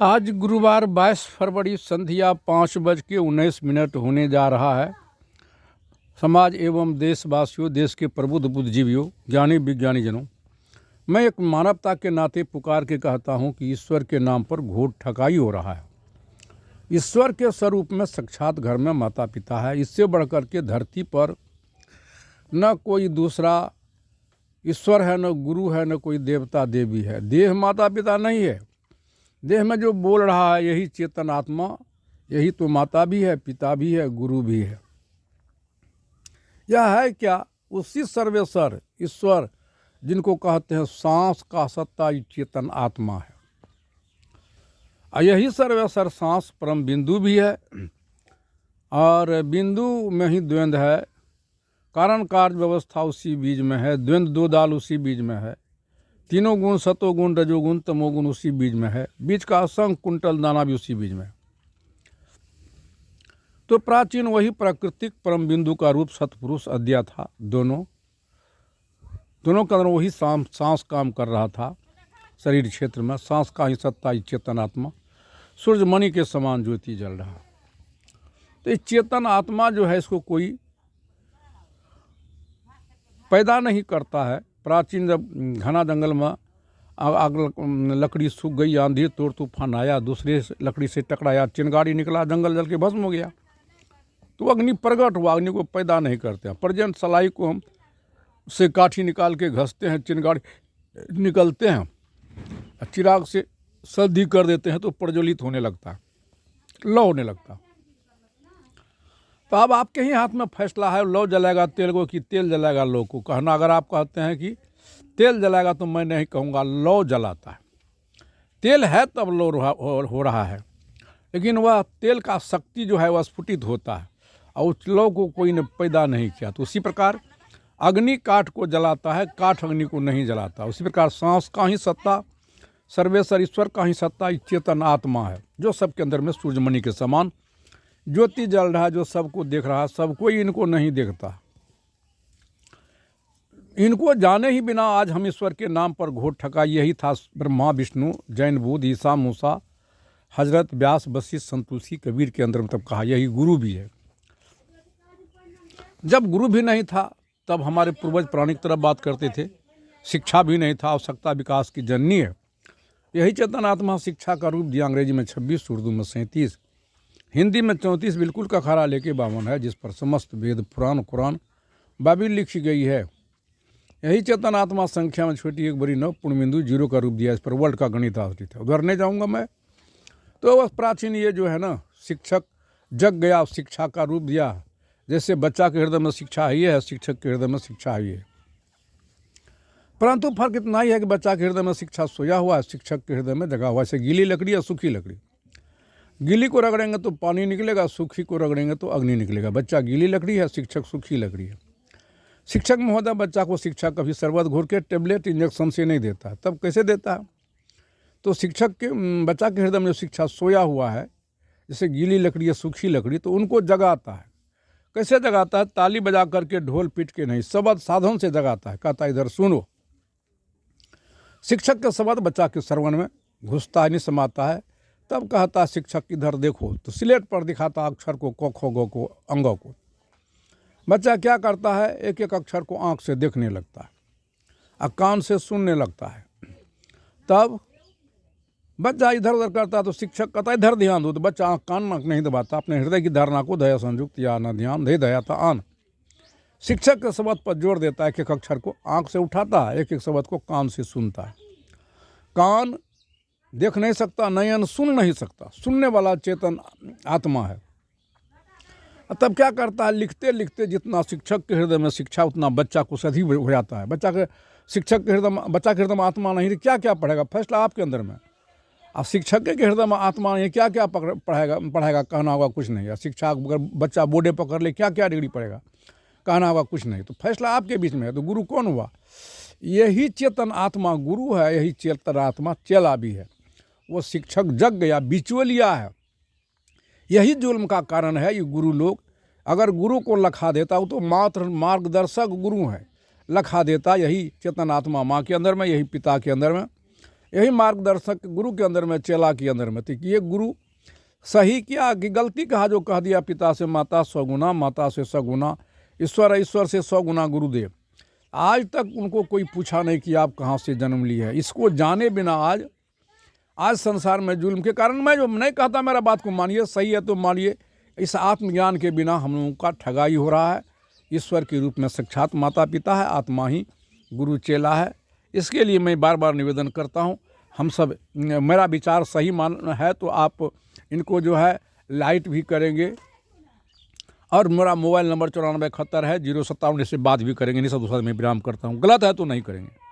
आज गुरुवार 22 फरवरी संध्या 5:19 होने जा रहा है। समाज एवं देशवासियों, देश के प्रबुद्ध बुद्धिजीवियों, ज्ञानी विज्ञानी जनों, मैं एक मानवता के नाते पुकार के कहता हूँ कि ईश्वर के नाम पर घोर ठगाई हो रहा है। ईश्वर के स्वरूप में साक्षात घर में माता पिता है। इससे बढ़कर के धरती पर न कोई दूसरा ईश्वर है, न गुरु है, न कोई देवता देवी है। देह माता पिता नहीं है। देह में जो बोल रहा है यही चेतन आत्मा, यही तो माता भी है, पिता भी है, गुरु भी है। यह है क्या? उसी सर्वेश्वर ईश्वर जिनको कहते हैं सांस का सत्ता चेतन आत्मा है। और यही सर्वेश्वर सांस परम बिंदु भी है और बिंदु में ही द्वंद्व है। कारण कार्य व्यवस्था उसी बीज में है। द्वंद्व दो दाल उसी बीज में है। तीनों गुण सतोगुण रजोगुण तमोगुण उसी बीज में है। बीज का असंख्य कुंटल दाना भी उसी बीज में है। तो प्राचीन वही प्राकृतिक परम बिंदु का रूप सतपुरुष अद्या था। दोनों के अंदर वही सांस काम कर रहा था। शरीर क्षेत्र में सांस का ही सत्ता ही चेतन आत्मा सूर्यमणि के समान ज्योति जल रहा। तो इस चेतन आत्मा जो है इसको कोई पैदा नहीं करता है। प्राचीन जब घना जंगल में आग लकड़ी सूख गई, आंधी तोड़ तूफान आया, दूसरे लकड़ी से टकराया, चिंगारी निकला, जंगल जल के भस्म हो गया, तो अग्नि प्रकट हुआ। अग्नि को पैदा नहीं करते हैं। प्रजन सलाई को हम से काठी निकाल के घसते हैं, चिंगारी निकलते हैं, चिराग से सर्दी कर देते हैं तो प्रज्वलित होने लगता है, लौ होने लगता। तो अब आपके ही हाथ में फैसला है, लौ जलाएगा तेल को कि तेल जलाएगा लौ को। कहना अगर आप कहते हैं कि तेल जलाएगा तो मैं नहीं कहूँगा, लौ जलाता है। तेल है तब लौ हो रहा है, लेकिन वह तेल का शक्ति जो है वह स्फुटित होता है और उस लौ को कोई ने पैदा नहीं किया। तो उसी प्रकार अग्नि काठ को जलाता है, काठ अग्नि को नहीं जलाता। उसी प्रकार सांस का ही सत्ता सर्वेश्वर ईश्वर का ही सत्ता चेतन आत्मा है, जो सबके अंदर में सूर्यमणि के समान ज्योति जल रहा है, जो सबको देख रहा है। सब कोई इनको नहीं देखता। इनको जाने ही बिना आज हम ईश्वर के नाम पर घोर ठगा। यही था ब्रह्मा विष्णु जैन बुद्ध ईसा मूसा हजरत व्यास वशिष्ठ संतुलसी कबीर के अंदर में तब कहा यही गुरु भी है। जब गुरु भी नहीं था तब हमारे पूर्वज प्राणी की तरफ बात करते थे। शिक्षा भी नहीं था। आवश्यकता विकास की जननी है। यही चेतन आत्मा शिक्षा का रूप दिया। अंग्रेजी में 26, उर्दू में 37, हिंदी में 34, बिल्कुल का खारा लेके 52 है, जिस पर समस्त वेद पुराण कुरान बाइबिल लिखी गई है। यही चेतन आत्मा संख्या में छोटी एक बड़ी 9 पूर्णबिंदु 0 का रूप दिया। इस पर वर्ल्ड का गणित आश्रित है। उधर नहीं जाऊँगा मैं। तो वह प्राचीन ये जो है ना, शिक्षक जग गया, शिक्षा का रूप दिया। जैसे बच्चा के हृदय में शिक्षा ही है, शिक्षक के हृदय में शिक्षा ही है। परंतु फर्क इतना ही है कि बच्चा के हृदय में शिक्षा सोया हुआ है, शिक्षक के हृदय में जगा हुआ है। जैसे गीली लकड़ी या सूखी लकड़ी। गीली को रगड़ेंगे तो पानी निकलेगा, सूखी को रगड़ेंगे तो अग्नि निकलेगा। बच्चा गीली लकड़ी है, शिक्षक सूखी लकड़ी है। शिक्षक महोदय बच्चा को शिक्षा कभी शरबत घोर के टेबलेट इंजेक्शन से नहीं देता है। तब कैसे देता है? तो शिक्षक के बच्चा के हृदय में शिक्षा सोया हुआ है, जैसे गीली लकड़ी या सूखी लकड़ी, तो उनको जगाता है। कैसे जगाता है? ताली बजा करके, ढोल पीट के नहीं, शब्द साधन से जगाता है। कहता है इधर सुनो। शिक्षक के शब्द बच्चा के श्रवण में घुसता है, नहीं समाता है। तब कहता शिक्षक इधर देखो, तो स्लेट पर दिखाता अक्षर को, क ख ग को, अंगों को। बच्चा क्या करता है? एक एक अक्षर को आँख से देखने लगता है और कान से सुनने लगता है। तब बच्चा इधर उधर करता है तो शिक्षक कहता है इधर ध्यान दो, तो बच्चा आँख कान नाक नहीं दबाता। अपने हृदय की धारणा को दया संयुक्त या न ध्यान दे दया था आन। शिक्षक के शब्द पर जोर देता है। एक एक अक्षर को आँख से उठाता है, एक एक शब्द को कान से सुनता है। कान देख नहीं सकता, नयन सुन नहीं सकता। सुनने वाला चेतन आत्मा है। तब क्या करता है? लिखते लिखते जितना शिक्षक के हृदय में शिक्षा, उतना बच्चा को सधी हो जाता है। बच्चा के हृदय में आत्मा नहीं, क्या क्या पढ़ेगा? फैसला आपके अंदर में। अब शिक्षक के हृदय में आत्मा नहीं, क्या क्या पढ़ेगा? कहना होगा कुछ नहीं। या शिक्षा अगर बच्चा बोर्डे पकड़ ले, क्या क्या डिग्री पढ़ेगा? कहना होगा कुछ नहीं। तो फैसला आपके बीच में है। तो गुरु कौन हुआ? यही चेतन आत्मा गुरु है। यही चेतन आत्मा चेला भी है। वो शिक्षक जग गया, बिचौलिया है। यही जुल्म का कारण है। ये गुरु लोग, अगर गुरु को लखा देता हो तो मात्र मार्गदर्शक गुरु है, लखा देता यही चेतन आत्मा माँ के अंदर में, यही पिता के अंदर में, यही मार्गदर्शक गुरु के अंदर में, चेला के अंदर में थी कि ये गुरु सही किया कि गलती कहा जो कह दिया पिता से माता 100 गुना, माता से 100 गुना ईश्वर, ईश्वर से 100 गुना गुरुदेव। आज तक उनको कोई पूछा नहीं कि आप कहाँ से जन्म ली है। इसको जाने बिना आज संसार में जुल्म के कारण, मैं जो नहीं कहता मेरा बात को मानिए, सही है तो मानिए, इस आत्मज्ञान के बिना हम लोगों का ठगाई हो रहा है। ईश्वर के रूप में साक्षात माता पिता है, आत्मा ही गुरु चेला है। इसके लिए मैं बार बार निवेदन करता हूँ, हम सब, मेरा विचार सही मान है तो आप इनको जो है लाइट भी करेंगे। और मेरा मोबाइल नंबर 9471 है 057, इससे बात भी करेंगे। नहीं सब दूसरा मैं विराम करता हूँ, गलत है तो नहीं करेंगे।